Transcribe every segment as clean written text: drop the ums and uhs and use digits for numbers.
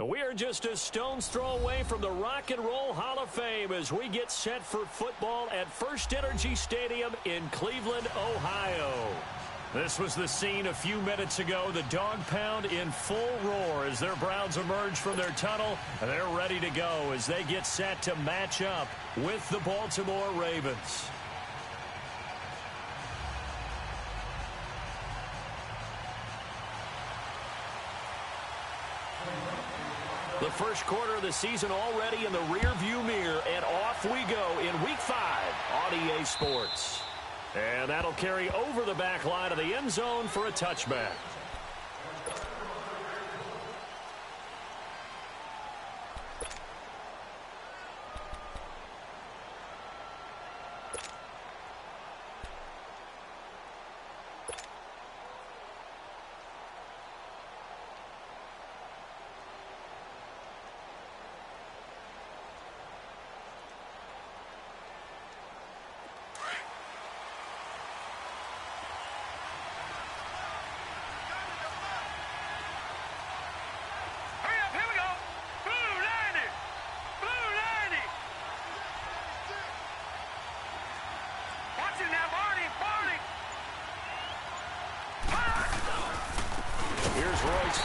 We are just a stone's throw away from the Rock and Roll Hall of Fame as we get set for football at First Energy Stadium in Cleveland, Ohio. This was the scene a few minutes ago. The dog pound in full roar as their Browns emerge from their tunnel. They're ready to go as they get set to match up with the Baltimore Ravens. The first quarter of the season already in the rearview mirror, and off we go in Week 5 on EA Sports. And that'll carry over the back line of the end zone for a touchback.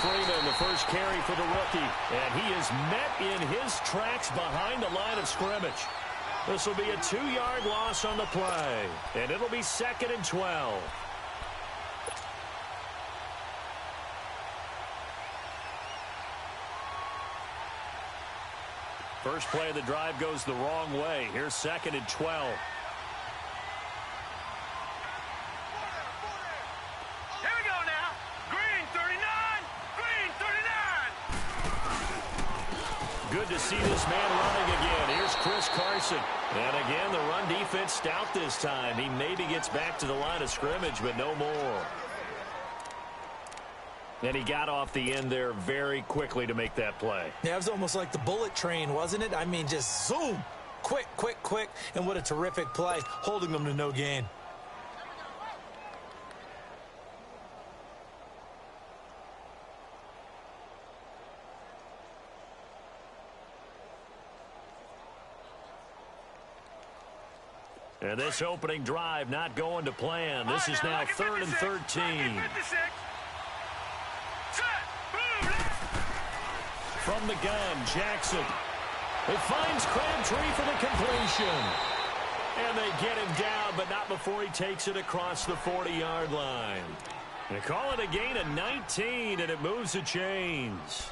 Freeman, the first carry for the rookie, and he is met in his tracks behind the line of scrimmage. This will be a 2-yard loss on the play, and it'll be 2nd and 12. First play of the drive goes the wrong way. Here's 2nd and 12. Good to see this man running again. Here's Chris Carson. And again, the run defense stout this time. He maybe gets back to the line of scrimmage, but no more. And he got off the end there very quickly to make that play. Yeah, it was almost like the bullet train, wasn't it? I mean, just zoom. Quick, quick, quick. And what a terrific play, holding them to no gain. And this opening drive not going to plan. This is now 3rd and 13. From the gun, Jackson. It finds Crabtree for the completion. And they get him down, but not before he takes it across the 40-yard line. They call it a gain of 19, and it moves the chains.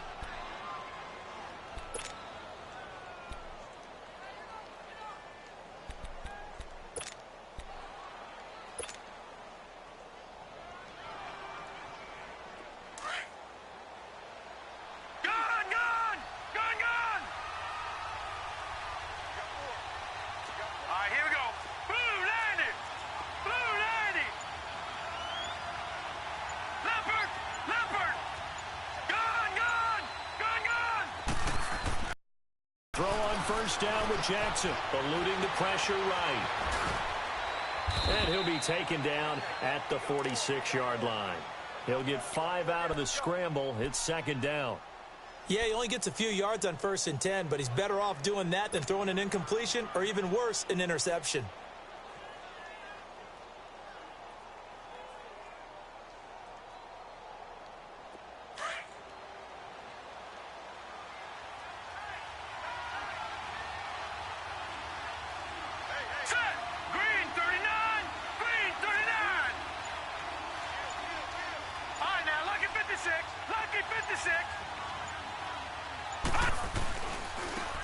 First down with Jackson, eluding the pressure right. And he'll be taken down at the 46-yard line. He'll get 5 out of the scramble. It's 2nd down. Yeah, he only gets a few yards on 1st and 10, but he's better off doing that than throwing an incompletion or even worse, an interception.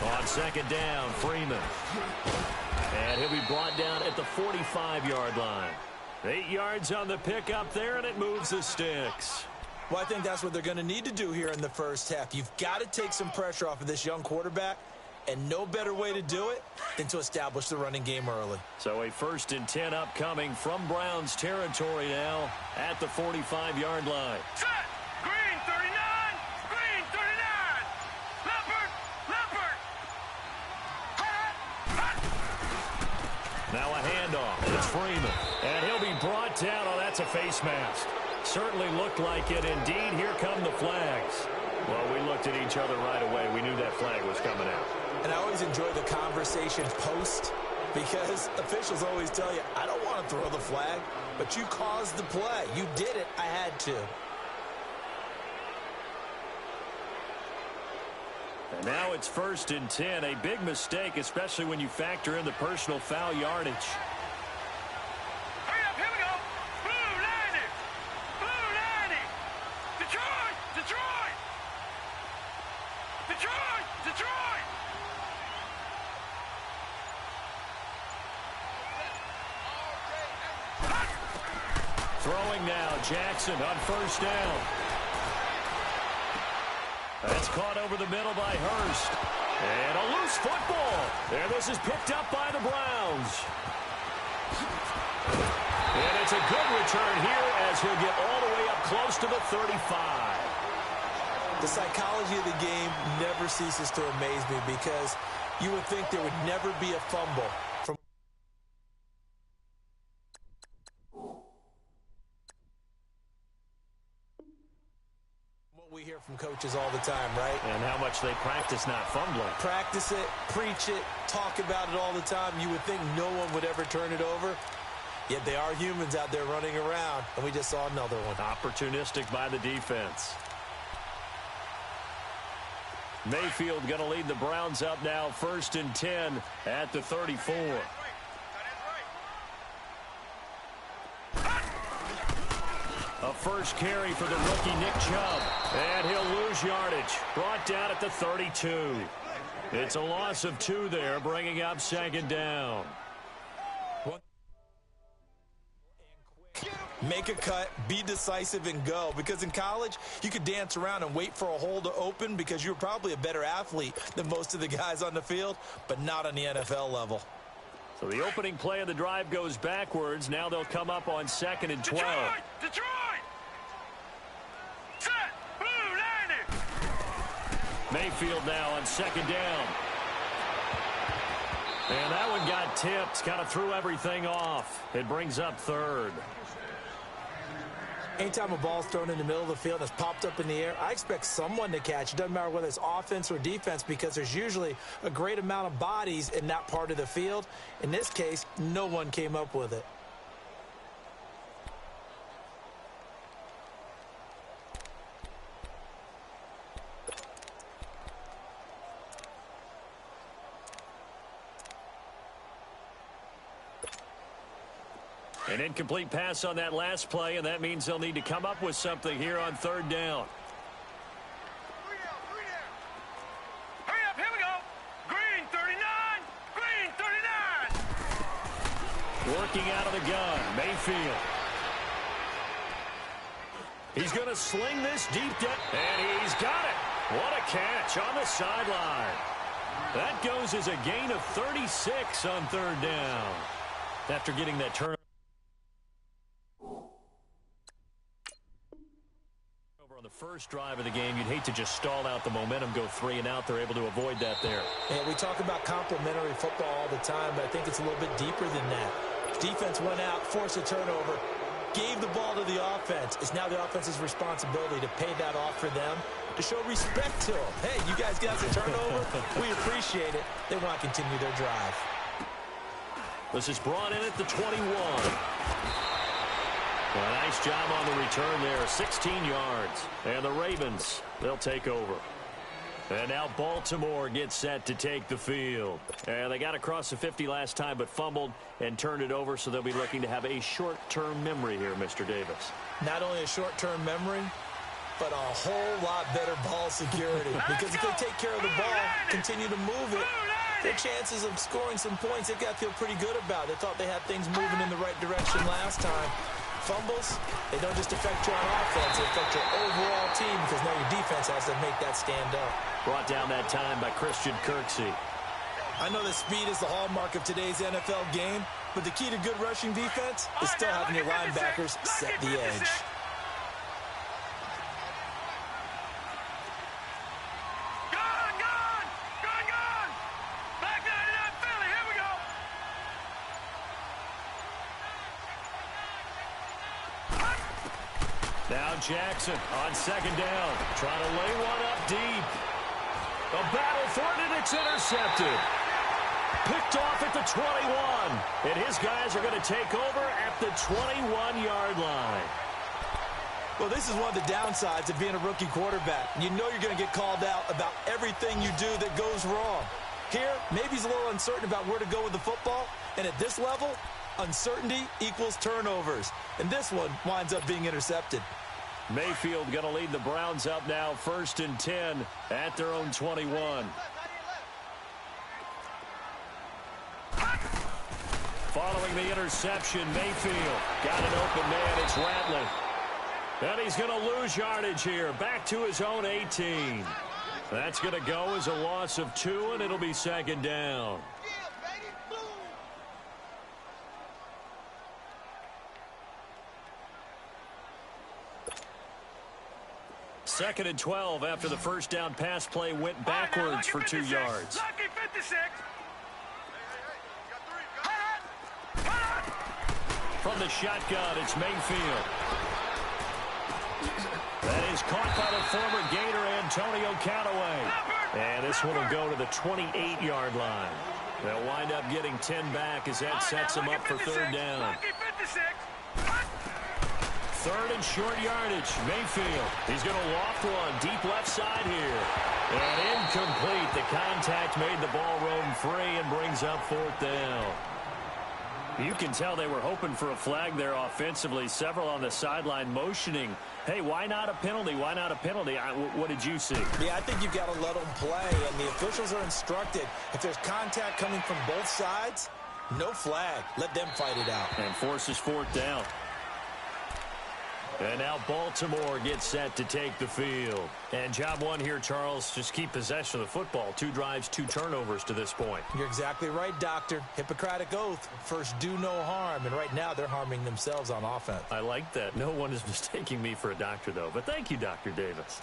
On 2nd down, Freeman. And he'll be brought down at the 45-yard line. 8 yards on the pickup there, and it moves the sticks. Well, I think that's what they're going to need to do here in the first half. You've got to take some pressure off of this young quarterback, and no better way to do it than to establish the running game early. So a 1st and 10 upcoming from Browns territory now at the 45-yard line. Set! Green 39! Green 39! Leopard! Leopard! Now a handoff. It's Freeman. And he'll be brought down. Oh, that's a face mask. Certainly looked like it. Indeed, here come the flags. Well, we looked at each other right away. We knew that flag was coming out. And I always enjoy the conversation post because officials always tell you, I don't want to throw the flag, but you caused the play. You did it. I had to. And now it's 1st and 10. A big mistake, especially when you factor in the personal foul yardage. Hurry up, here we go. Blue 90. Blue 90. Detroit, Detroit. Detroit, Detroit. Throwing now, Jackson on 1st down. That's caught over the middle by Hurst. And a loose football. And this is picked up by the Browns. And it's a good return here as he'll get all the way up close to the 35. The psychology of the game never ceases to amaze me because you would think there would never be a fumble from what we hear from coaches all the time, right? And how much they practice not fumbling. Practice it, preach it, talk about it all the time. You would think no one would ever turn it over. Yet they are humans out there running around, and we just saw another one. Opportunistic by the defense. Mayfield going to lead the Browns up now, 1st and 10 at the 34. A first carry for the rookie Nick Chubb. And he'll lose yardage. Brought down at the 32. It's a loss of 2 there, bringing up 2nd down. Make a cut, be decisive, and go. Because in college, you could dance around and wait for a hole to open because you're probably a better athlete than most of the guys on the field, but not on the NFL level. So the opening play of the drive goes backwards. Now they'll come up on 2nd and 12. Detroit, Detroit. Set, blue 90. Mayfield now on 2nd down. And that one got tipped. Kind of threw everything off. It brings up 3rd. Anytime a ball's thrown in the middle of the field and it's popped up in the air, I expect someone to catch. It doesn't matter whether it's offense or defense because there's usually a great amount of bodies in that part of the field. In this case, no one came up with it. An incomplete pass on that last play, and that means they'll need to come up with something here on 3rd down. Hurry up, here we go. Green 39. Green 39. Working out of the gun, Mayfield. He's going to sling this deep down, and he's got it. What a catch on the sideline. That goes as a gain of 36 on 3rd down. After getting that turn. On the first drive of the game, you'd hate to just stall out the momentum, go 3 and out. They're able to avoid that there. Yeah, we talk about complementary football all the time, but I think it's a little bit deeper than that. Defense went out, forced a turnover, gave the ball to the offense. It's now the offense's responsibility to pay that off for them, to show respect to them. Hey, you guys got a turnover? We appreciate it. They want to continue their drive. This is brought in at the 21. Well, nice job on the return there, 16 yards. And the Ravens, they'll take over. And now Baltimore gets set to take the field. And they got across the 50 last time, but fumbled and turned it over, so they'll be looking to have a short-term memory here, Mr. Davis. Not only a short-term memory, but a whole lot better ball security. Because if they take care of the ball, continue to move it, their chances of scoring some points, they've got to feel pretty good about. They thought they had things moving in the right direction last time. Fumbles, they don't just affect you on offense, they affect your overall team because now your defense has to make that stand up. Brought down that time by Christian Kirksey. I know that speed is the hallmark of today's NFL game, but the key to good rushing defense is still having your linebackers set the edge. Now Jackson on second down. Trying to lay one up deep. A battle for it, and it's intercepted. Picked off at the 21. And his guys are going to take over at the 21-yard line. Well, this is one of the downsides of being a rookie quarterback. You know you're going to get called out about everything you do that goes wrong. Here, maybe he's a little uncertain about where to go with the football. And at this level, uncertainty equals turnovers. And this one winds up being intercepted. Mayfield going to lead the Browns up now, 1st and 10 at their own 21. Following the interception, Mayfield got an open man. It's Rattler. And he's going to lose yardage here. Back to his own 18. That's going to go as a loss of 2, and it'll be second down. Second and 12 after the first down pass play went backwards for 2 yards. Lucky 56. From the shotgun, it's Mayfield. That is caught by the former Gator, Antonio Callaway. And this one will go to the 28-yard line. They'll wind up getting 10 back as that sets them up for third down. Third and short yardage. Mayfield. He's going to loft one deep left side here. And incomplete. The contact made the ball roam free and brings up fourth down. You can tell they were hoping for a flag there offensively. Several on the sideline motioning. Hey, why not a penalty? Why not a penalty? What did you see? Yeah, I think you've got to let them play, and the officials are instructed. If there's contact coming from both sides, no flag. Let them fight it out. And forces fourth down. And now Baltimore gets set to take the field. And job one here, Charles, just keep possession of the football. 2 drives, 2 turnovers to this point. You're exactly right, Doctor. Hippocratic oath. First, do no harm. And right now, they're harming themselves on offense. I like that. No one is mistaking me for a doctor, though. But thank you, Dr. Davis.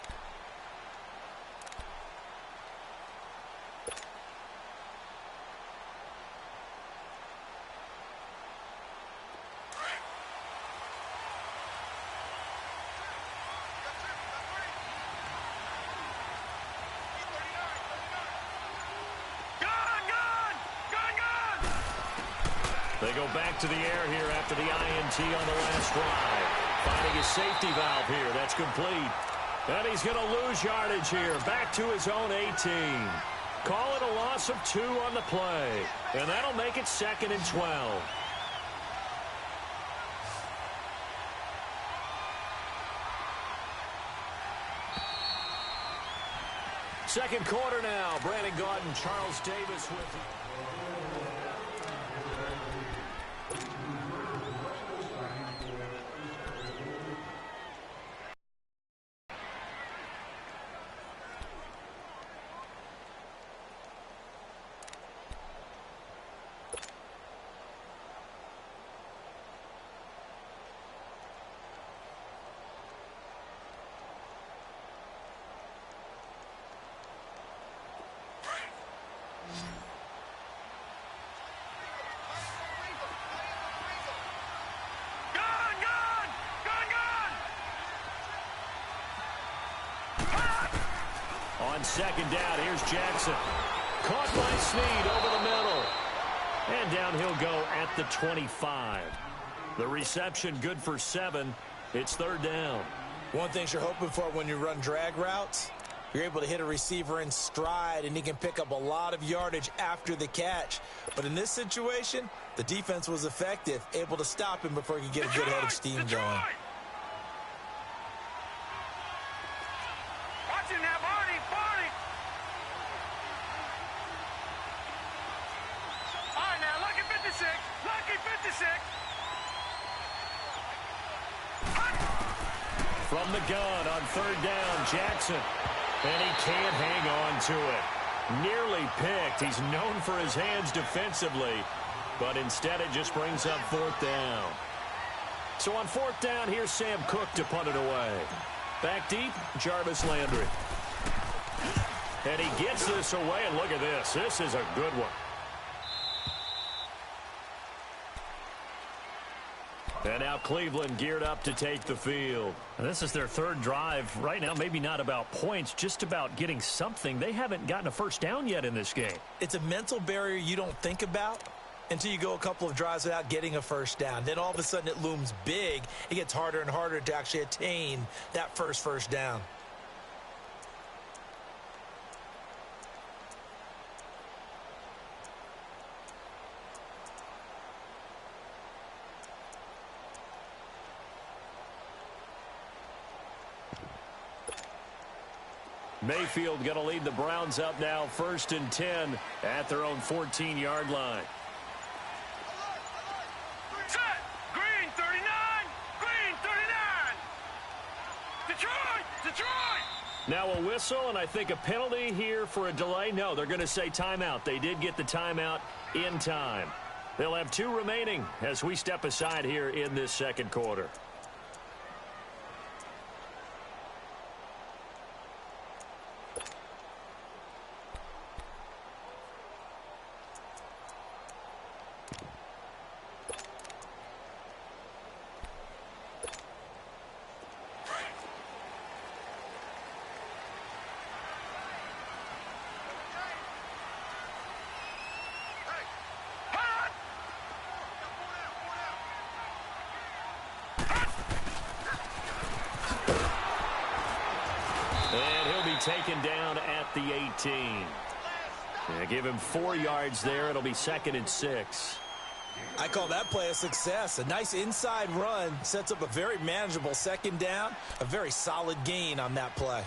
They go back to the air here after the INT on the last drive. Finding his safety valve here. That's complete. And he's going to lose yardage here. Back to his own 18. Call it a loss of 2 on the play. And that'll make it 2nd and 12. Second quarter now. Brandon Gaudin, Charles Davis with you. On second down, here's Jackson. Caught by Snead over the middle. And down he'll go at the 25. The reception good for 7. It's third down. One thing you're hoping for when you run drag routes, you're able to hit a receiver in stride, and he can pick up a lot of yardage after the catch. But in this situation, the defense was effective, able to stop him before he could get a good head of steam going. From the gun on third down, Jackson. And he can't hang on to it. Nearly picked. He's known for his hands defensively. But instead it just brings up fourth down. So on fourth down, here's Sam Cook to punt it away. Back deep, Jarvis Landry. And he gets this away, and look at this. This is a good one. And now Cleveland geared up to take the field. And this is their third drive. Right now, maybe not about points, just about getting something. They haven't gotten a first down yet in this game. It's a mental barrier you don't think about until you go a couple of drives without getting a first down. Then all of a sudden it looms big. It gets harder and harder to actually attain that first down. Mayfield going to lead the Browns up now, 1st and 10 at their own 14-yard line. Set. Green 39. Green 39. Detroit. Detroit. Now a whistle, and I think a penalty here for a delay. No, they're going to say timeout. They did get the timeout in time. They'll have 2 remaining as we step aside here in this second quarter. Taken down at the 18. Yeah, give him 4 yards there. It'll be 2nd and 6. I call that play a success. A nice inside run sets up a very manageable second down. A very solid gain on that play.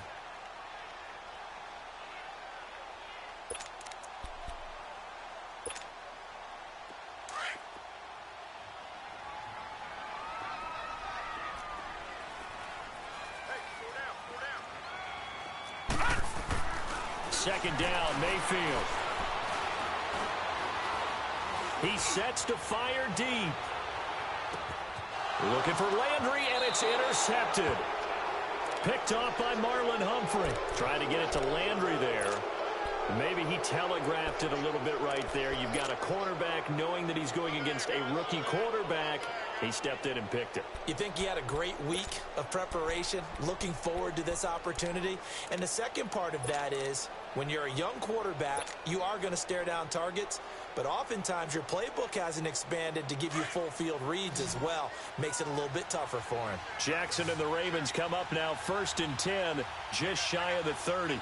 Second down, Mayfield. He sets to fire deep. Looking for Landry, and it's intercepted. Picked off by Marlon Humphrey. Trying to get it to Landry there. Maybe he telegraphed it a little bit right there. You've got a cornerback knowing that he's going against a rookie quarterback. He stepped in and picked it. You think he had a great week of preparation, looking forward to this opportunity? And the second part of that is, when you're a young quarterback, you are going to stare down targets, but oftentimes your playbook hasn't expanded to give you full field reads as well. Makes it a little bit tougher for him. Jackson and the Ravens come up now 1st and 10, just shy of the 30.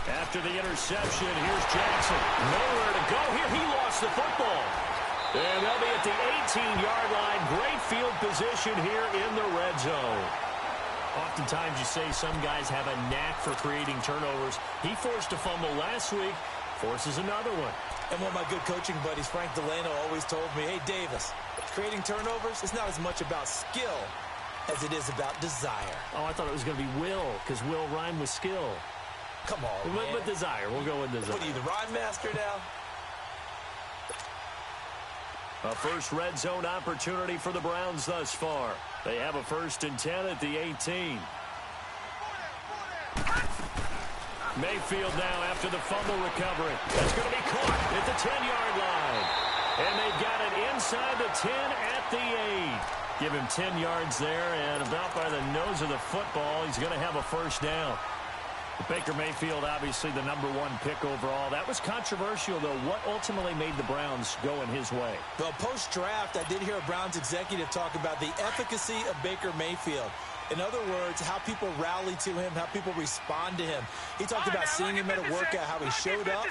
After the interception, here's Jackson. Nowhere to go here. He lost the football. And they'll be at the 18-yard line. Great field position here in the red zone. Oftentimes you say some guys have a knack for creating turnovers. He forced a fumble last week, forces another one. And one of my good coaching buddies, Frank Delano, always told me, hey, Davis, creating turnovers is not as much about skill as it is about desire. Oh, I thought it was going to be will, because will rhyme with skill. Come on, man. With desire. We'll go with desire. What are you, the rhyme master now? A first red zone opportunity for the Browns thus far. They have a 1st and 10 at the 18. Mayfield now after the fumble recovery. That's going to be caught at the 10-yard line. And they've got it inside the 10 at the 8. Give him 10 yards there, and about by the nose of the football, he's going to have a first down. Baker Mayfield, obviously the #1 pick overall. That was controversial, though. What ultimately made the Browns go in his way? Well, post-draft, I did hear a Browns executive talk about the efficacy of Baker Mayfield. In other words, how people rally to him, how people respond to him. He talked about seeing him at a workout, how he showed up,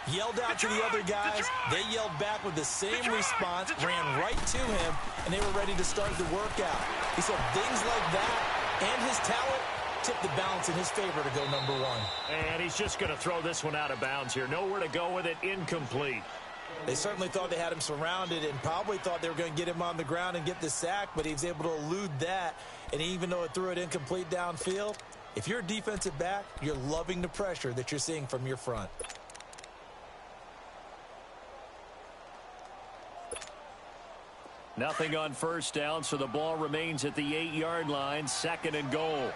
yelled out to the other guys. They yelled back with the same response, ran right to him, and they were ready to start the workout. He said things like that and his talent tip the balance in his favor to go #1. And he's just going to throw this one out of bounds here. Nowhere to go with it. Incomplete. They certainly thought they had him surrounded and probably thought they were going to get him on the ground and get the sack, but he was able to elude that. And even though it threw it incomplete downfield, if you're a defensive back, you're loving the pressure that you're seeing from your front. Nothing on first down, so the ball remains at the 8-yard line. 2nd and goal.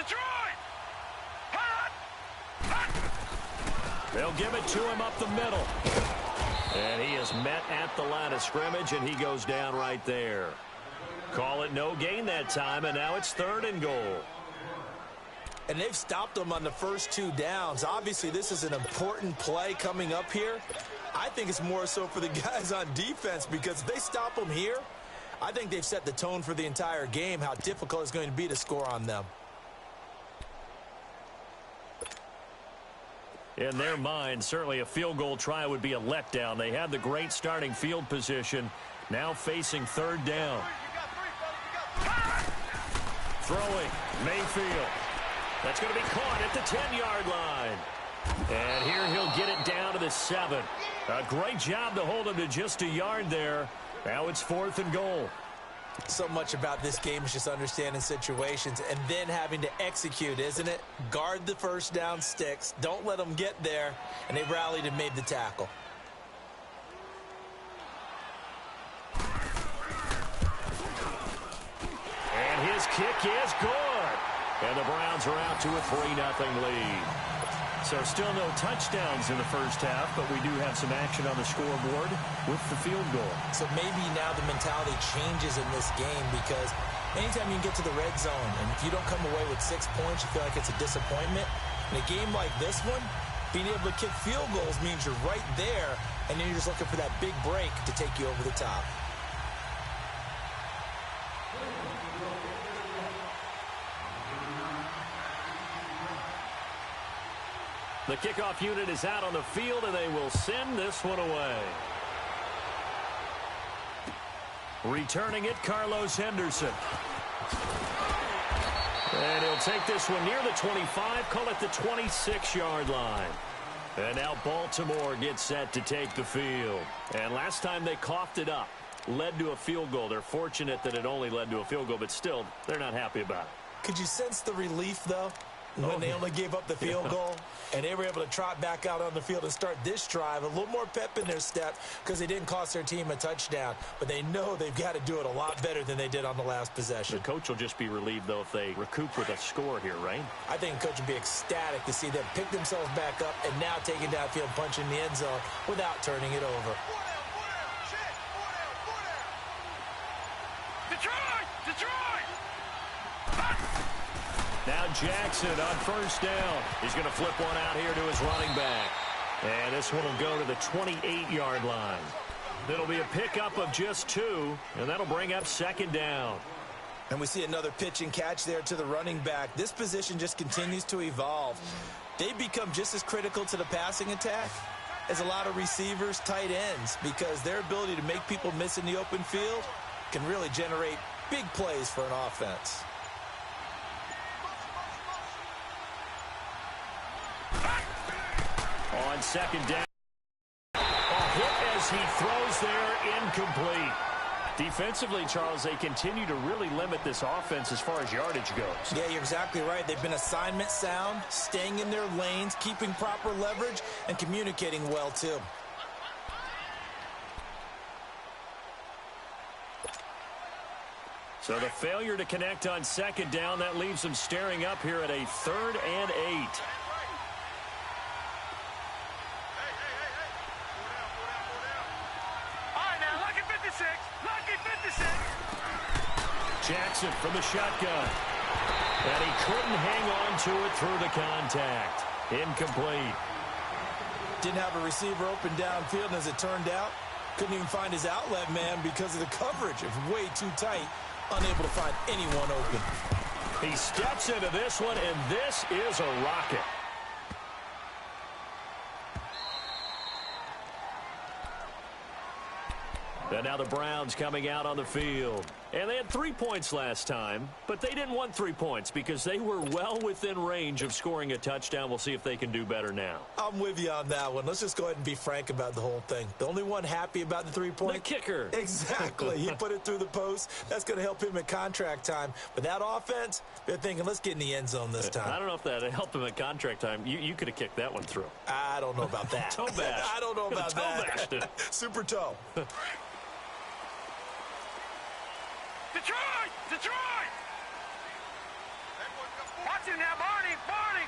Detroit! Hot! Hot! They'll give it to him up the middle. And he is met at the line of scrimmage, and he goes down right there. Call it no gain that time, and now it's 3rd and goal. And they've stopped them on the first 2 downs. Obviously, this is an important play coming up here. I think it's more so for the guys on defense, because if they stop them here, I think they've set the tone for the entire game, how difficult it's going to be to score on them. In their mind, certainly a field goal try would be a letdown. They had the great starting field position, now facing 3rd down. Throwing, Mayfield. That's going to be caught at the 10-yard line. And here he'll get it down to the 7. A great job to hold him to just a yard there. Now it's 4th and goal. So much about this game is just understanding situations and then having to execute, isn't it? Guard the first down sticks. Don't let them get there. And they rallied and made the tackle. And his kick is good. And the Browns are out to a 3-0 lead. So still no touchdowns in the first half, but we do have some action on the scoreboard with the field goal. So maybe now the mentality changes in this game, because anytime you can get to the red zone, and if you don't come away with 6 points, you feel like it's a disappointment. In a game like this one, being able to kick field goals means you're right there, and then you're just looking for that big break to take you over the top. The kickoff unit is out on the field, and they will send this one away. Returning it, Carlos Henderson. And he'll take this one near the 25, call it the 26-yard line. And now Baltimore gets set to take the field. And last time they coughed it up, led to a field goal. They're fortunate that it only led to a field goal, but still, they're not happy about it. Could you sense the relief, though, when they only gave up the field goal, and they were able to trot back out on the field and start this drive? A little more pep in their step, because they didn't cost their team a touchdown, but they know they've got to do it a lot better than they did on the last possession. The coach will just be relieved, though, if they recoup with a score here, right? I think the coach will be ecstatic to see them pick themselves back up and now take it downfield, punching the end zone without turning it over. Detroit! Detroit! Now Jackson on first down. He's going to flip one out here to his running back. And this one will go to the 28-yard line. It'll be a pickup of just 2, and that'll bring up 2nd down. And we see another pitch and catch there to the running back. This position just continues to evolve. They've become just as critical to the passing attack as a lot of receivers, tight ends, because their ability to make people miss in the open field can really generate big plays for an offense. On 2nd down, a hit as he throws there, incomplete. Defensively, Charles, they continue to really limit this offense as far as yardage goes. Yeah, you're exactly right. They've been assignment sound, staying in their lanes, keeping proper leverage, and communicating well, too. So the failure to connect on 2nd down, that leaves them staring up here at a 3rd and 8. Jackson from the shotgun. And he couldn't hang on to it through the contact. Incomplete. Didn't have a receiver open downfield, and as it turned out, couldn't even find his outlet man because of the coverage. It was way too tight, unable to find anyone open. He steps into this one, and this is a rocket. And now the Browns coming out on the field. And they had 3 points last time, but they didn't want 3 points because they were well within range of scoring a touchdown. We'll see if they can do better now. I'm with you on that one. Let's just go ahead and be frank about the whole thing. The only one happy about the 3 points? The kicker. Exactly. He put it through the post. That's going to help him at contract time. But that offense, they're thinking, let's get in the end zone this time. I don't know if that helped him at contract time. You could have kicked that one through. I don't know about that. Toe bash. I don't know about that. Toe bashed it. Super toe. Detroit! Detroit! Watch him now, Barney! Barney!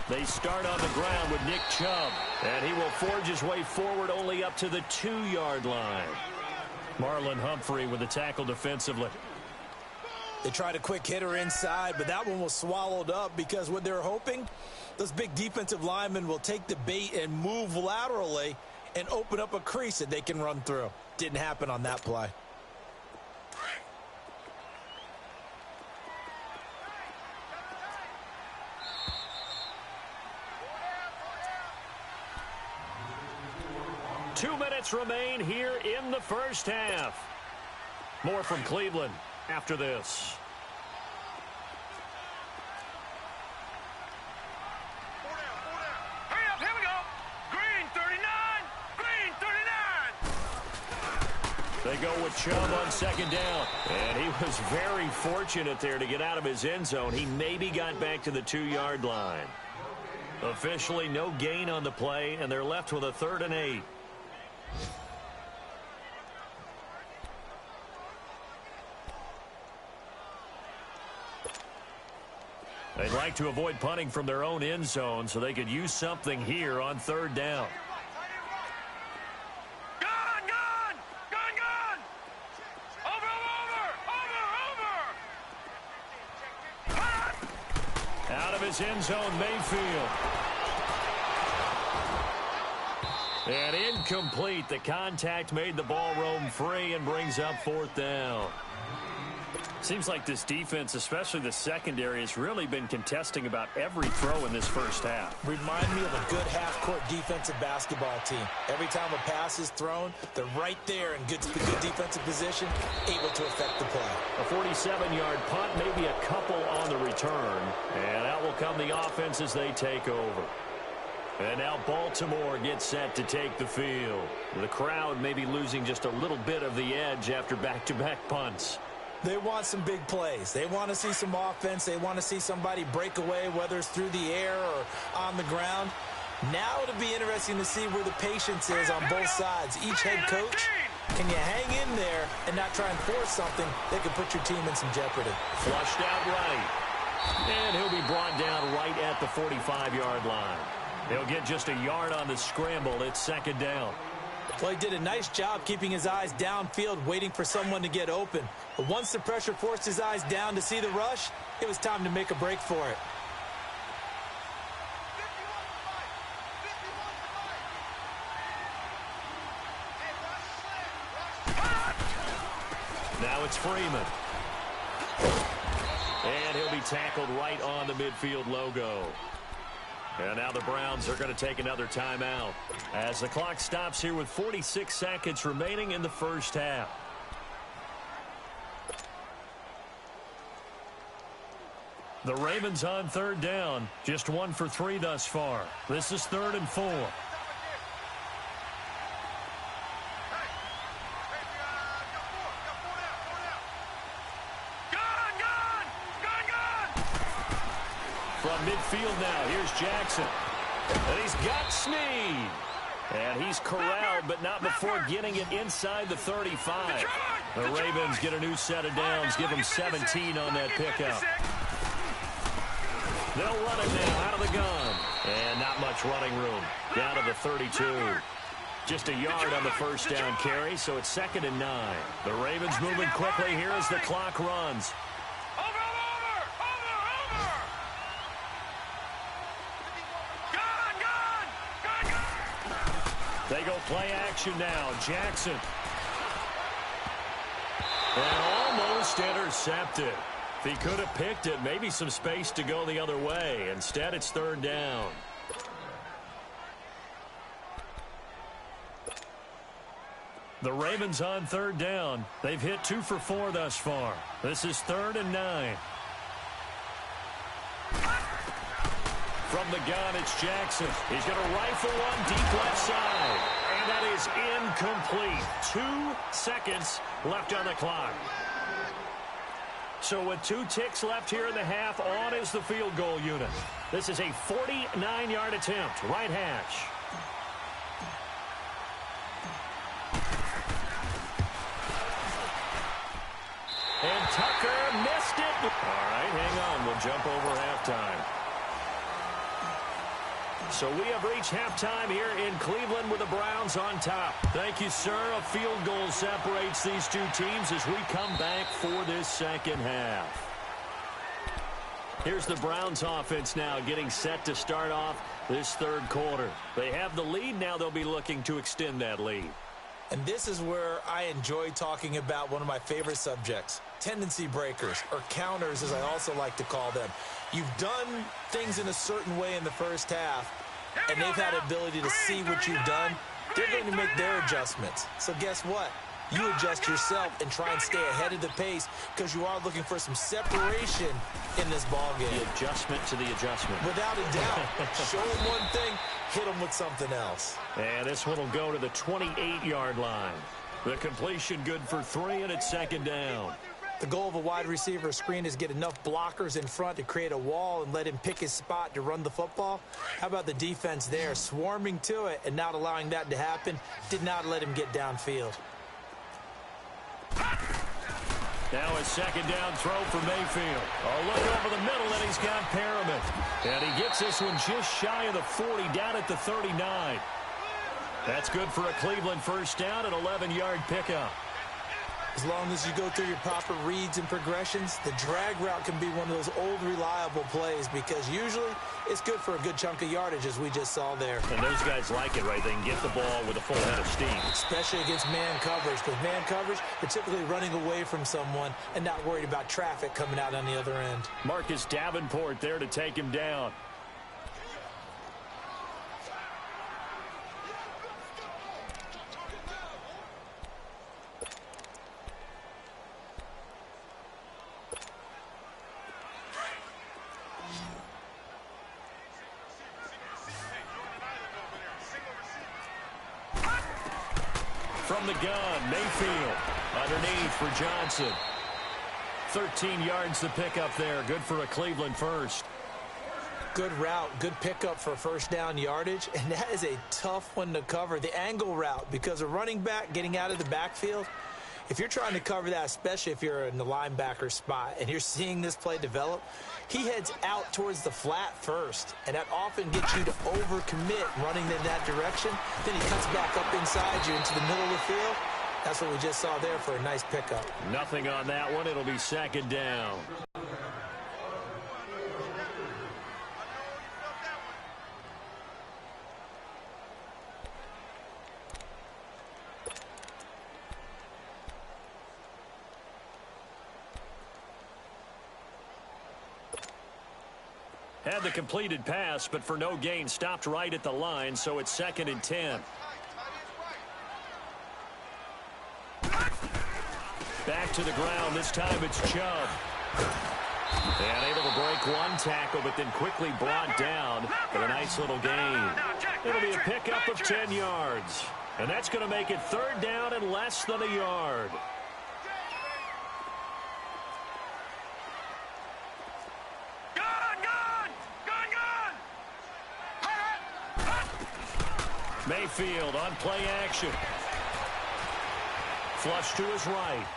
They start on the ground with Nick Chubb, and he will forge his way forward only up to the 2-yard line. Marlon Humphrey with the tackle defensively. They tried a quick hitter inside, but that one was swallowed up because what they're hoping, those big defensive linemen will take the bait and move laterally and open up a crease that they can run through. Didn't happen on that play. Two minutes remain here in the first half. More from Cleveland after this. Hurry up, here we go! Green 39! Green 39! They go with Chubb on second down. And he was very fortunate there to get out of his end zone. He maybe got back to the 2-yard line. Officially no gain on the play, and they're left with a 3rd and 8. They'd like to avoid punting from their own end zone so they could use something here on 3rd down. Gun! Gun! Gun! Gun! Over! Out of his end zone, Mayfield. And incomplete. The contact made the ball roam free and brings up 4th down. Seems like this defense, especially the secondary, has really been contesting about every throw in this first half. Remind me of a good half-court defensive basketball team. Every time a pass is thrown, they're right there in good defensive position, able to affect the play. A 47-yard punt, maybe a couple on the return. And out will come the offense as they take over. And now Baltimore gets set to take the field. The crowd may be losing just a little bit of the edge after back-to-back punts. They want some big plays. They want to see some offense. They want to see somebody break away, whether it's through the air or on the ground. Now it'll be interesting to see where the patience is on both sides. Each head coach, can you hang in there and not try and force something that could put your team in some jeopardy? Flushed out right. And he'll be brought down right at the 45-yard line. He'll get just a yard on the scramble. It's 2nd down. Well, he did a nice job keeping his eyes downfield, waiting for someone to get open. But once the pressure forced his eyes down to see the rush, it was time to make a break for it. Now it's Freeman. And he'll be tackled right on the midfield logo. And now the Browns are going to take another timeout as the clock stops here with 46 seconds remaining in the first half. The Ravens on 3rd down, just 1 for 3 thus far. This is 3rd and 4. From midfield now, here's Jackson. And he's got Snead. And he's corralled, but not before getting it inside the 35. The Ravens get a new set of downs, give them 17 on that pickup. They'll run it now out of the gun. And not much running room. Down to the 32. Just a yard on the first down carry, so it's 2nd and 9. The Ravens moving quickly here as the clock runs. They go play action now. Jackson. And almost intercepted. If he could have picked it, maybe some space to go the other way. Instead, it's 3rd down. The Ravens on 3rd down. They've hit 2 for 4 thus far. This is 3rd and 9. From the gun, it's Jackson. He's going to rifle one deep left side. And that is incomplete. 2 seconds left on the clock. So with 2 ticks left here in the half, on is the field goal unit. This is a 49-yard attempt, right hash. And Tucker missed it. All right, hang on. We'll jump over halftime. So we have reached halftime here in Cleveland with the Browns on top. Thank you, sir. A field goal separates these two teams as we come back for this second half. Here's the Browns offense now getting set to start off this third quarter. They have the lead. Now they'll be looking to extend that lead. And this is where I enjoy talking about one of my favorite subjects, tendency breakers, or counters as I also like to call them. You've done things in a certain way in the first half, and they've had the ability to see what you've done. They're going to make their adjustments. So guess what? You adjust yourself and try and stay ahead of the pace because you are looking for some separation in this ballgame. The adjustment to the adjustment. Without a doubt. Show them one thing, hit them with something else. And this one will go to the 28-yard line. The completion good for 3, and it's second down. The goal of a wide receiver screen is get enough blockers in front to create a wall and let him pick his spot to run the football. How about the defense there, swarming to it and not allowing that to happen? Did not let him get downfield. Now a second down throw for Mayfield. A look over the middle, and he's got Perriman. And he gets this one just shy of the 40, down at the 39. That's good for a Cleveland first down, an 11-yard pickup. As long as you go through your proper reads and progressions, the drag route can be one of those old reliable plays because usually it's good for a good chunk of yardage, as we just saw there. And those guys like it, right? They can get the ball with a full head of steam. Especially against man coverage, because man coverage, they're typically running away from someone and not worried about traffic coming out on the other end. Marcus Davenport there to take him down. From the gun, Mayfield underneath for Johnson. 13 yards to pick up there. Good for a Cleveland first. Good route, good pickup for first down yardage, and that is a tough one to cover. The angle route, because a running back getting out of the backfield, if you're trying to cover that, especially if you're in the linebacker spot and you're seeing this play develop, he heads out towards the flat first, and that often gets you to overcommit running in that direction. Then he cuts back up inside you into the middle of the field. That's what we just saw there for a nice pickup. Nothing on that one. It'll be second down. Had the completed pass, but for no gain, stopped right at the line, so it's 2nd and 10. Back to the ground. This time it's Chubb. And able to break one tackle, but then quickly brought down for a nice little gain. It'll be a pickup of 10 yards. And that's going to make it 3rd down and less than a yard. Mayfield on play action. Flush to his right.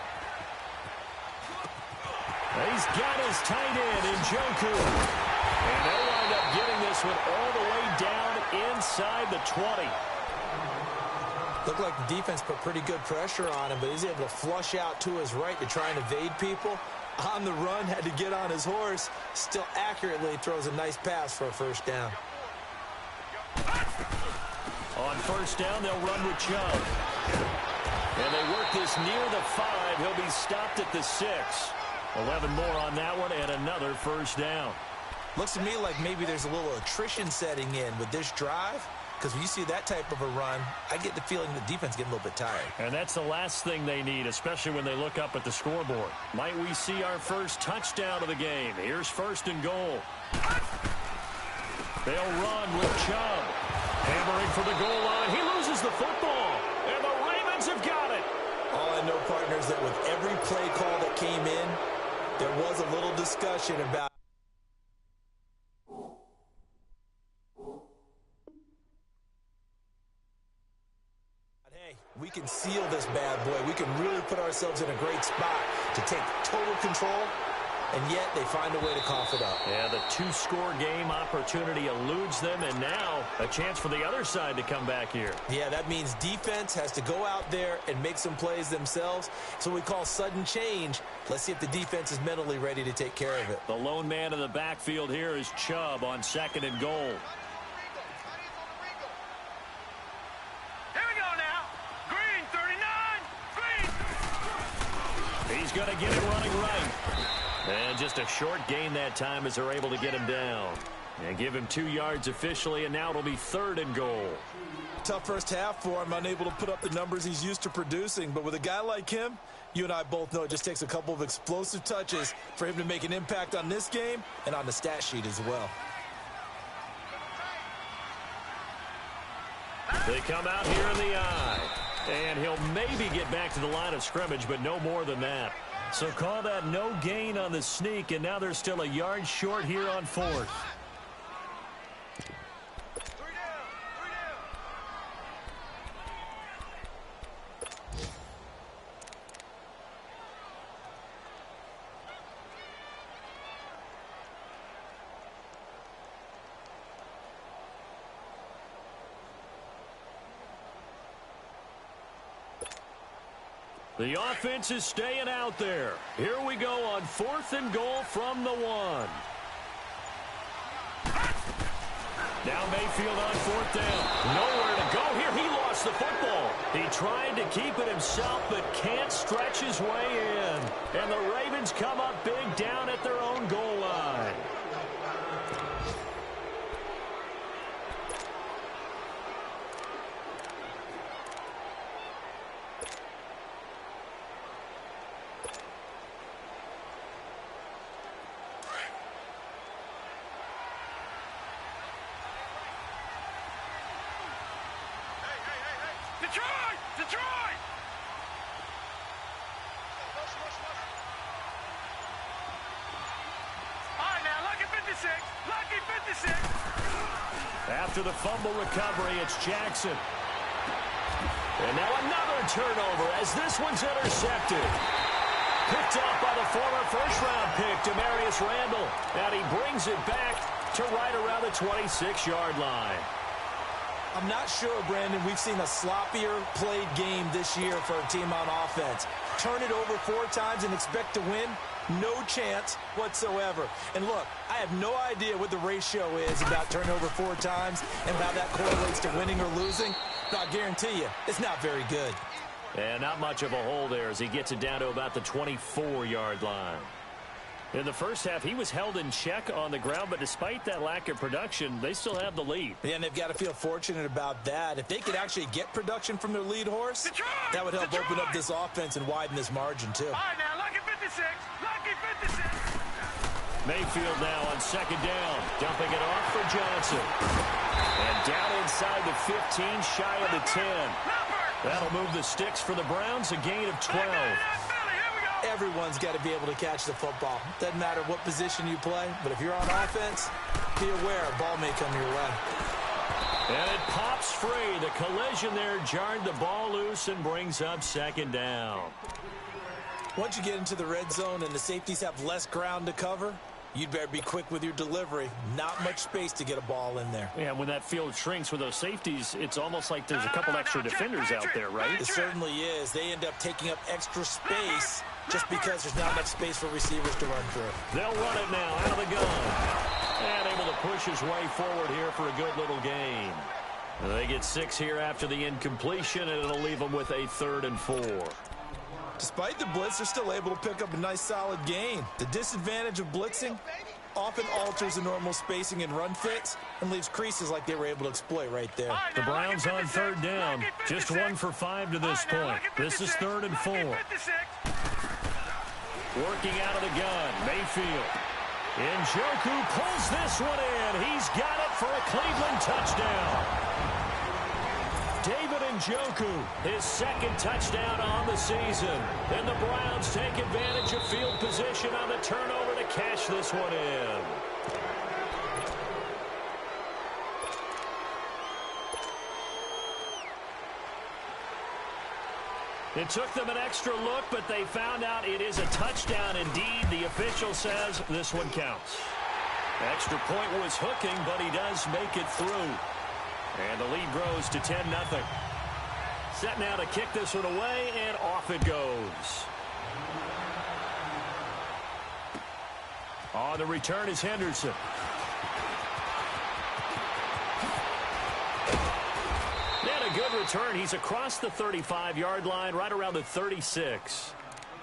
He's got his tight end in Njoku. And they wind up getting this one all the way down inside the 20. Looked like the defense put pretty good pressure on him, but he's able to flush out to his right to try and evade people. On the run, had to get on his horse. Still accurately throws a nice pass for a first down. On first down, they'll run with Chubb. And they work this near the 5. He'll be stopped at the 6. 11 more on that one, and another first down. Looks to me like maybe there's a little attrition setting in with this drive, because when you see that type of a run, I get the feeling the defense getting a little bit tired. And that's the last thing they need, especially when they look up at the scoreboard. Might we see our first touchdown of the game? Here's 1st and goal. They'll run with Chubb. Hammering for the goal line. He loses the football. And the Ravens have got it. All I know, partners, that with every play call that came in, there was a little discussion about hey, we can seal this bad boy. We can really put ourselves in a great spot to take total control, and yet they find a way to cough it up. Yeah, the two-score game opportunity eludes them, and now a chance for the other side to come back here. Yeah, that means defense has to go out there and make some plays themselves. So we call sudden change. Let's see if the defense is mentally ready to take care of it. The lone man in the backfield here is Chubb on 2nd and goal. Here we go now. Green, 39. Green. He's going to get it running right. And just a short gain that time as they're able to get him down. And give him 2 yards officially, and now it'll be 3rd and goal. Tough first half for him, unable to put up the numbers he's used to producing. But with a guy like him, you and I both know it just takes a couple of explosive touches for him to make an impact on this game and on the stat sheet as well. They come out here in the eye. And he'll maybe get back to the line of scrimmage, but no more than that. So call that no gain on the sneak, and now they're still a yard short here on 4th. The offense is staying out there. Here we go on 4th and goal from the 1. Now Mayfield on 4th down. Nowhere to go here. He lost the football. He tried to keep it himself, but can't stretch his way in. And the Ravens come up big down at their own goal line. Detroit! Detroit! All right, now, lucky 56. Lucky 56. After the fumble recovery, it's Jackson. And now another turnover as this one's intercepted. Picked up by the former first-round pick, Demarius Randall. And he brings it back to right around the 26-yard line. I'm not sure, Brandon, we've seen a sloppier played game this year for a team on offense. Turn it over 4 times and expect to win? No chance whatsoever. And look, I have no idea what the ratio is about turnover 4 times and how that correlates to winning or losing. But I guarantee you, it's not very good. And not much of a hole there as he gets it down to about the 24-yard line. In the first half, he was held in check on the ground, but despite that lack of production, they still have the lead. Yeah, and they've got to feel fortunate about that. If they could actually get production from their lead horse, that would help open up this offense and widen this margin, too. All right, now, lucky 56. Lucky 56. Mayfield now on 2nd down, dumping it off for Johnson. And down inside the 15, shy of the 10. That'll move the sticks for the Browns, a gain of 12. Everyone's got to be able to catch the football. Doesn't matter what position you play, but if you're on offense, be aware a ball may come your way. And it pops free. The collision there jarred the ball loose and brings up 2nd down. Once you get into the red zone and the safeties have less ground to cover, you'd better be quick with your delivery. Not much space to get a ball in there. Yeah, when that field shrinks with those safeties, it's almost like there's a couple extra defenders out there, right? It certainly is. They end up taking up extra space just because there's not much space for receivers to run through. They'll run it now out of the gun. And able to push his way forward here for a good little gain. And they get 6 here after the incompletion, and it'll leave them with a 3rd and 4. Despite the blitz, they're still able to pick up a nice solid gain. The disadvantage of blitzing often alters the normal spacing and run fits and leaves creases like they were able to exploit right there. The Browns on 3rd down. Just 1 for 5 to this point. This is 3rd and 4. Working out of the gun, Mayfield. Njoku pulls this one in. He's got it for a Cleveland touchdown. David Njoku, his 2nd touchdown on the season. And the Browns take advantage of field position on the turnover to cash this one in. It took them an extra look, but they found out it is a touchdown indeed. The official says this one counts. Extra point was hooking, but he does make it through. And the lead grows to 10-0. Set now to kick this one away, and off it goes. On the return is Henderson. And a good return. He's across the 35-yard line, right around the 36.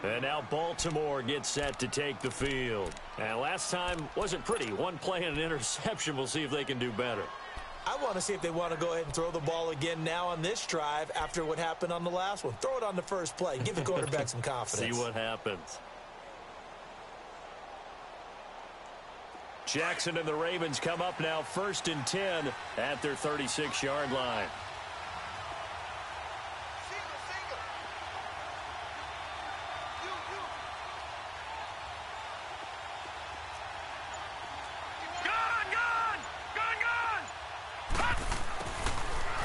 And now Baltimore gets set to take the field. And last time wasn't pretty. One play and an interception. We'll see if they can do better. I want to see if they want to go ahead and throw the ball again now on this drive after what happened on the last one. Throw it on the first play. Give the quarterback some confidence. See what happens. Jackson and the Ravens come up now 1st and 10 at their 36-yard line.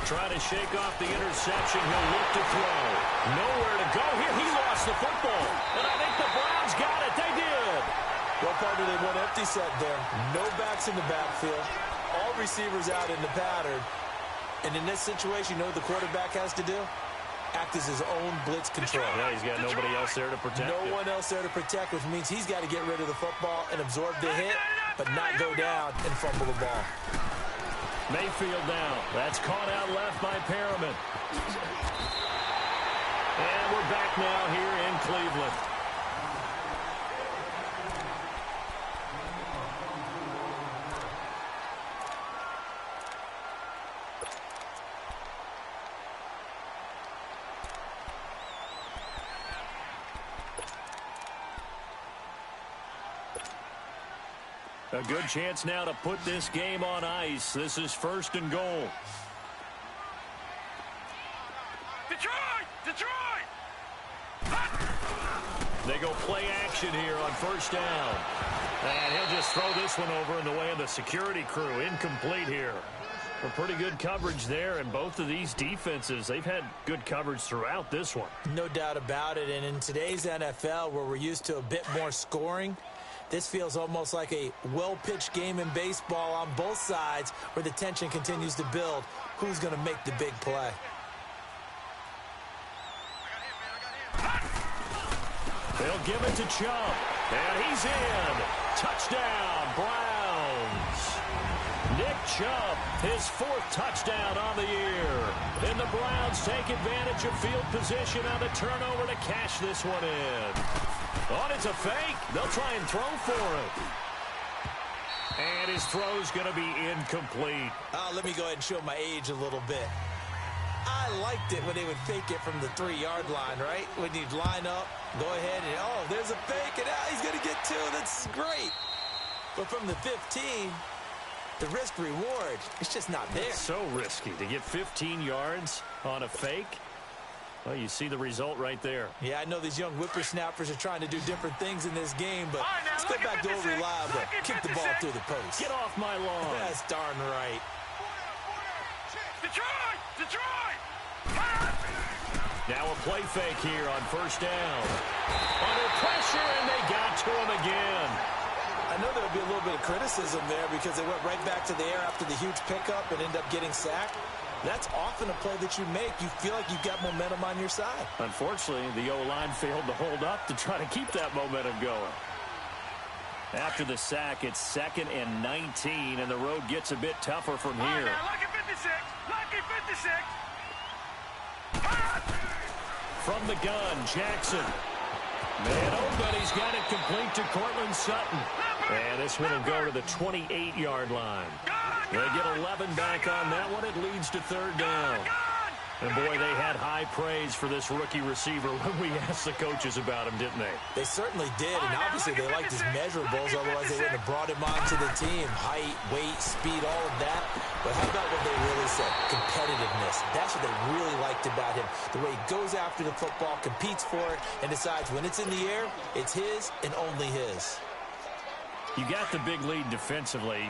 Trying to shake off the interception. He'll look to throw. Nowhere to go here. He lost the football. And I think the Browns got it. They did. Well, partner, they went empty set there. No backs in the backfield. All receivers out in the pattern. And in this situation, you know what the quarterback has to do? Act as his own blitz control. Yeah, he's got nobody else there to protect him. No one else there to protect, which means he's got to get rid of the football and absorb the hit, but not go down and fumble the ball. Mayfield down. That's caught out left by Perriman. And we're back now here in Cleveland. A good chance now to put this game on ice. This is 1st and goal. Detroit! Detroit! They go play action here on 1st down. And he'll just throw this one over in the way of the security crew. Incomplete here. A pretty good coverage there, and both of these defenses, they've had good coverage throughout this one. No doubt about it, and in today's NFL, where we're used to a bit more scoring, this feels almost like a well-pitched game in baseball on both sides where the tension continues to build. Who's going to make the big play? They'll give it to Chubb. And he's in. Touchdown, Browns. Nick Chubb, his 4th touchdown on the year. And the Browns take advantage of field position on the turnover to cash this one in. Oh, it's a fake. They'll try and throw for it. And his throw's going to be incomplete. Let me go ahead and show my age a little bit. I liked it when they would fake it from the 3-yard line, right? When you'd line up, go ahead, and oh, there's a fake, and he's going to get 2. That's great. But from the 15, the risk-reward, it's just not there. It's so risky to get 15 yards on a fake. Well, you see the result right there. Yeah, I know these young whippersnappers are trying to do different things in this game, but let's go back to old reliable. Kick the ball through the post. Get off my lawn. That's darn right. Detroit! Detroit! Now a play fake here on 1st down. Under pressure, and they got to him again. I know there would be a little bit of criticism there because they went right back to the air after the huge pickup and ended up getting sacked. That's often a play that you make. You feel like you've got momentum on your side. Unfortunately, the O-line failed to hold up to try to keep that momentum going. After the sack, it's 2nd and 19, and the road gets a bit tougher from here. Lucky 56! Lucky 56! From the gun, Jackson. Man, oh, but he's got it complete to Cortland Sutton. And this one will go to the 28-yard line. They get 11 back on that one. It leads to 3rd down. And, boy, they had high praise for this rookie receiver when we asked the coaches about him, didn't they? They certainly did, and obviously they liked his measurables. Otherwise, they wouldn't have brought him onto the team. Height, weight, speed, all of that. But how about what they really said? Competitiveness. That's what they really liked about him. The way he goes after the football, competes for it, and decides when it's in the air, it's his and only his. You got the big lead defensively,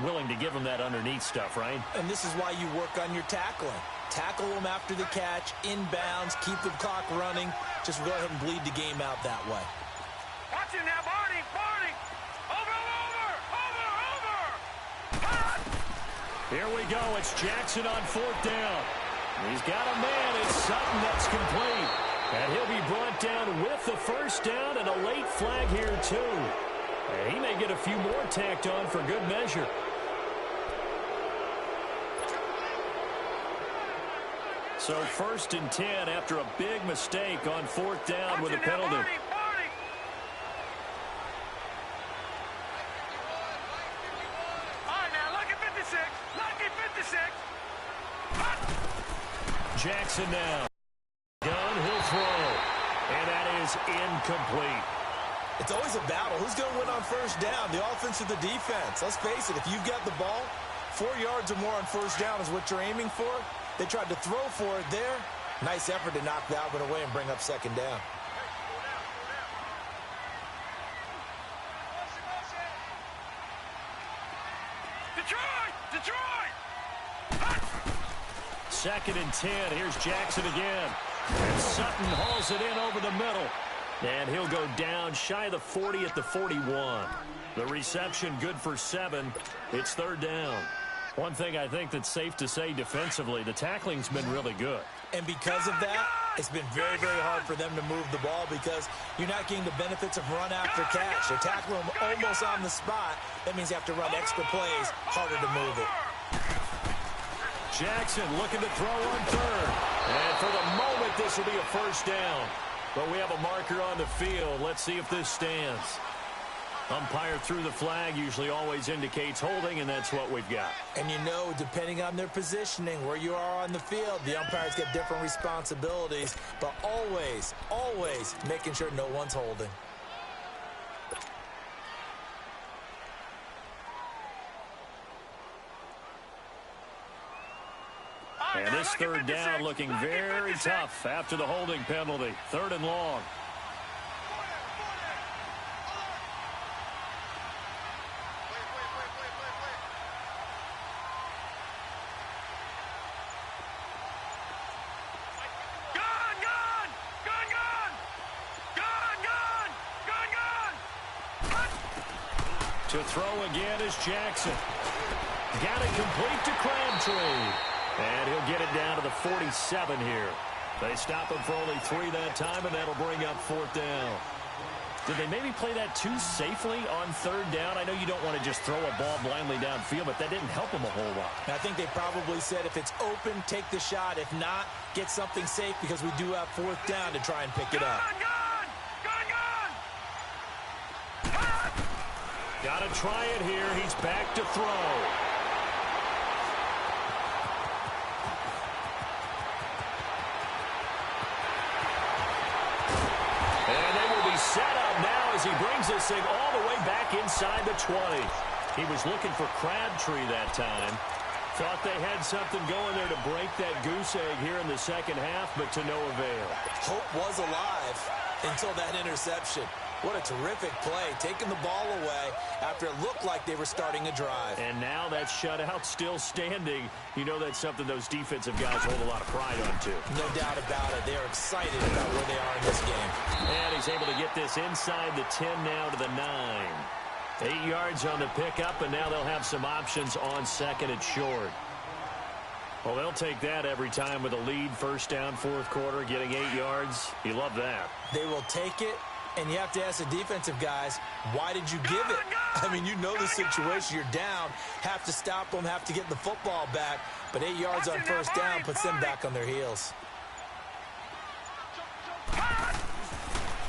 willing to give him that underneath stuff, right? And this is why you work on your tackling. Tackle them after the catch, inbounds, keep the clock running. Just go ahead and bleed the game out that way. Watch him now, Barney. Over. Here we go. It's Jackson on 4th down. He's got a man. It's Sutton that's complete. And he'll be brought down with the 1st down and a late flag here, too. And he may get a few more tacked on for good measure. So 1st and 10 after a big mistake on 4th down with a penalty. Barney. All right, now, lucky 56. Lucky 56. Jackson now. Gunn, he'll throw. And that is incomplete. It's always a battle. Who's going to win on 1st down, the offense or the defense? Let's face it, if you've got the ball, 4 yards or more on 1st down is what you're aiming for. They tried to throw for it there. Nice effort to knock that one away and bring up 2nd down. Detroit! 2nd and 10. Here's Jackson again. And Sutton hauls it in over the middle. And he'll go down shy of the 40 at the 41. The reception good for 7. It's 3rd down. One thing I think that's safe to say defensively, the tackling's been really good. And because of that, it's been very, very hard for them to move the ball because you're not getting the benefits of run after catch. They're tackling them almost on the spot. That means you have to run extra plays, harder to move it. Jackson looking to throw on 3rd. And for the moment, this will be a 1st down. But we have a marker on the field. Let's see if this stands. Umpire threw the flag, usually always indicates holding, and that's what we've got. And you know, depending on their positioning, where you are on the field, the umpires get different responsibilities, but always, always making sure no one's holding. And this 3rd down looking very tough after the holding penalty. 3rd and long. To throw again is Jackson. Got it complete to Crabtree. And he'll get it down to the 47 here. They stop him for only 3 that time, and that'll bring up 4th down. Did they maybe play that too safely on 3rd down? I know you don't want to just throw a ball blindly downfield, but that didn't help them a whole lot. I think they probably said if it's open, take the shot. If not, get something safe because we do have 4th down to try and pick it up. Got to try it here. He's back to throw. And they will be set up now as he brings this thing all the way back inside the 20. He was looking for Crabtree that time. Thought they had something going there to break that goose egg here in the 2nd half, but to no avail. Hope was alive until that interception. What a terrific play, taking the ball away after it looked like they were starting a drive. And now that shutout still standing. You know that's something those defensive guys hold a lot of pride on, too. No doubt about it. They are excited about where they are in this game. And he's able to get this inside the 10 now to the 9. 8 yards on the pickup, and now they'll have some options on 2nd and short. Well, they'll take that every time with a lead, 1st down, 4th quarter, getting 8 yards. You love that. They will take it. And you have to ask the defensive guys, why did you give it? I mean, you know the situation. You're down, have to stop them, have to get the football back. But 8 yards on 1st down puts them back on their heels.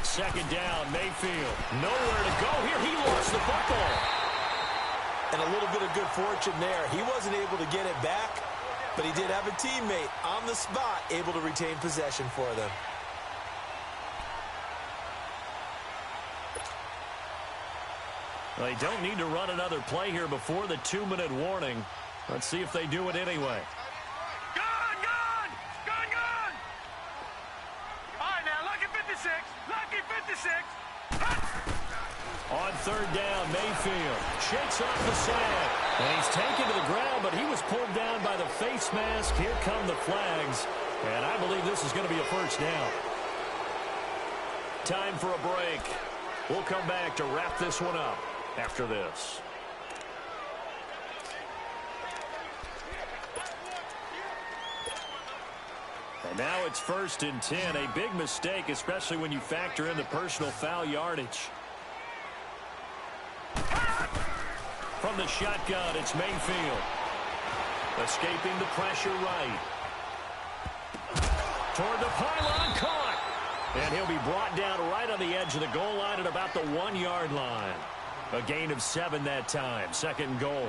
2nd down, Mayfield. Nowhere to go here. He lost the football. And a little bit of good fortune there. He wasn't able to get it back, but he did have a teammate on the spot able to retain possession for them. They don't need to run another play here before the 2-minute warning. Let's see if they do it anyway. Gun! All right, now, lucky 56. Lucky 56. On 3rd down, Mayfield shakes off the sand. And he's taken to the ground, but he was pulled down by the face mask. Here come the flags. And I believe this is going to be a first down. Time for a break. We'll come back to wrap this one up after this. And now it's 1st and 10. A big mistake, especially when you factor in the personal foul yardage. From the shotgun, it's Mayfield. Escaping the pressure right. Toward the pylon, caught. And he'll be brought down right on the edge of the goal line at about the 1-yard line. A gain of 7 that time. 2nd and goal.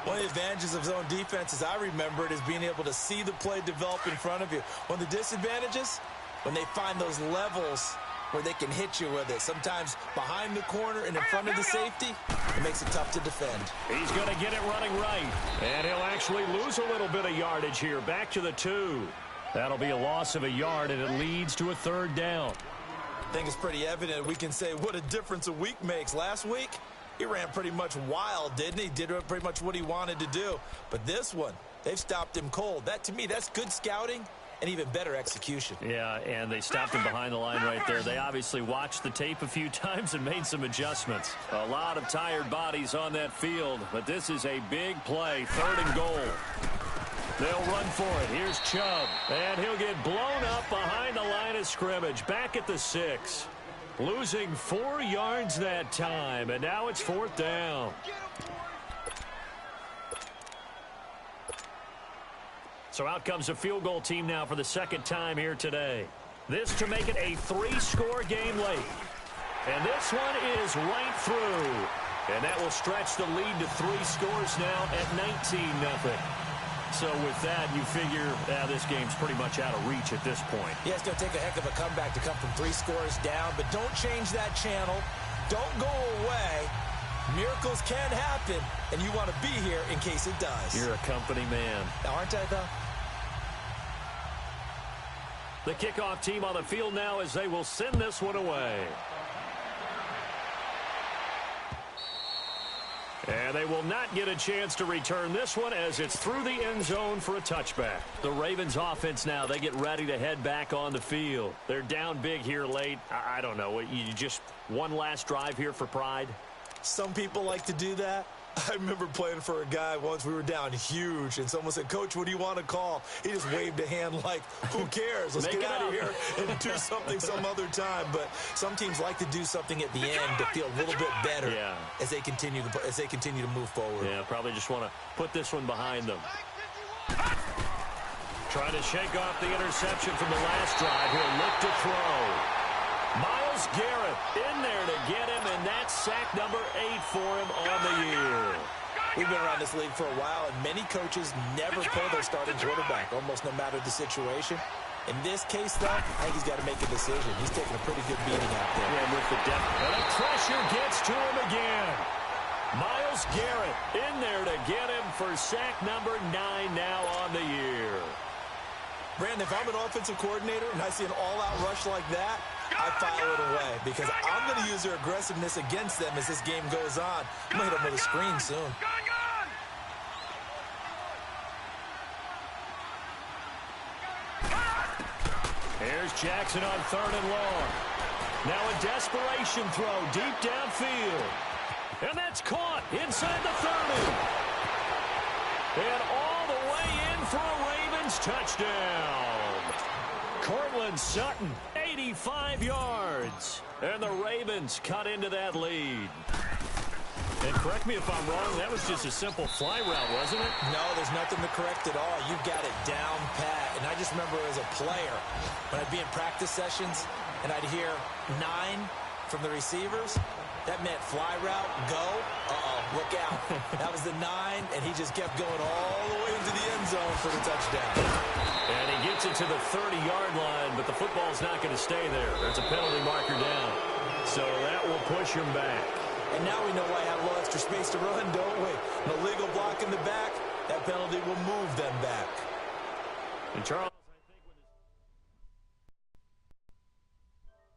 One of the advantages of zone defense, as I remember it, is being able to see the play develop in front of you. One of the disadvantages, when they find those levels where they can hit you with it. Sometimes behind the corner and in front of the safety, it makes it tough to defend. He's going to get it running right. And he'll actually lose a little bit of yardage here. Back to the 2. That'll be a loss of a yard, and it leads to a 3rd down. I think it's pretty evident. We can say what a difference a week makes. Last week, he ran pretty much wild, didn't he? Did pretty much what he wanted to do. But this one, they've stopped him cold. That, to me, that's good scouting and even better execution. Yeah, and they stopped him behind the line right there. They obviously watched the tape a few times and made some adjustments. A lot of tired bodies on that field, but this is a big play. 3rd and goal. They'll run for it. Here's Chubb, and he'll get blown up behind the line of scrimmage. Back at the 6. Losing 4 yards that time, and now it's 4th down. So out comes a field goal team now for the 2nd time here today. This to make it a 3-score game late. And this one is right through. And that will stretch the lead to 3 scores now at 19-0. So with that, you figure this game's pretty much out of reach at this point. Yeah, it's going to take a heck of a comeback to come from 3 scores down, but don't change that channel. Don't go away. Miracles can happen, and you want to be here in case it does. You're a company man. Aren't I, though? The kickoff team on the field now as they will send this one away. And they will not get a chance to return this one as it's through the end zone for a touchback. The Ravens offense now, they get ready to head back on the field. They're down big here late. I don't know. You just one last drive here for pride? Some people like to do that. I remember playing for a guy once. We were down huge, and someone said, "Coach, what do you want to call?" He just waved a hand like, who cares? Let's get out of here and do something some other time. But some teams like to do something at the end to feel a little bit better as they continue to move forward. Yeah, probably just want to put this one behind them. Trying to shake off the interception from the last drive. He'll look to throw. Myles Garrett in there to get him, and that's sack number 8 for him on the year. We've been around this league for a while, and many coaches never pull their starting quarterback, almost no matter the situation. In this case, though, I think he's got to make a decision. He's taking a pretty good beating out there. Yeah, with the depth. And the pressure gets to him again. Myles Garrett in there to get him for sack number 9 now on the year. Brandon, if I'm an offensive coordinator and I see an all-out rush like that, I file it away because I'm going to use their aggressiveness against them as this game goes on. I'm going to hit them with a screen soon. Here's Jackson on 3rd and long. Now a desperation throw deep downfield. And that's caught inside the 30. And all the way in for a Ravens touchdown. Cortland Sutton, 85 yards. And the Ravens cut into that lead. And correct me if I'm wrong, that was just a simple fly route, wasn't it? No, there's nothing to correct at all. You've got it down pat. And I just remember as a player, when I'd be in practice sessions and I'd hear 9 from the receivers, that meant fly route, go, look out. That was the 9, and he just kept going all the way into the end zone for the touchdown. And he gets it to the 30-yard line, but the football's not going to stay there. There's a penalty marker down. So that will push him back. And now we know why I have a little extra space to run, don't we? An illegal block in the back, that penalty will move them back. And Charles.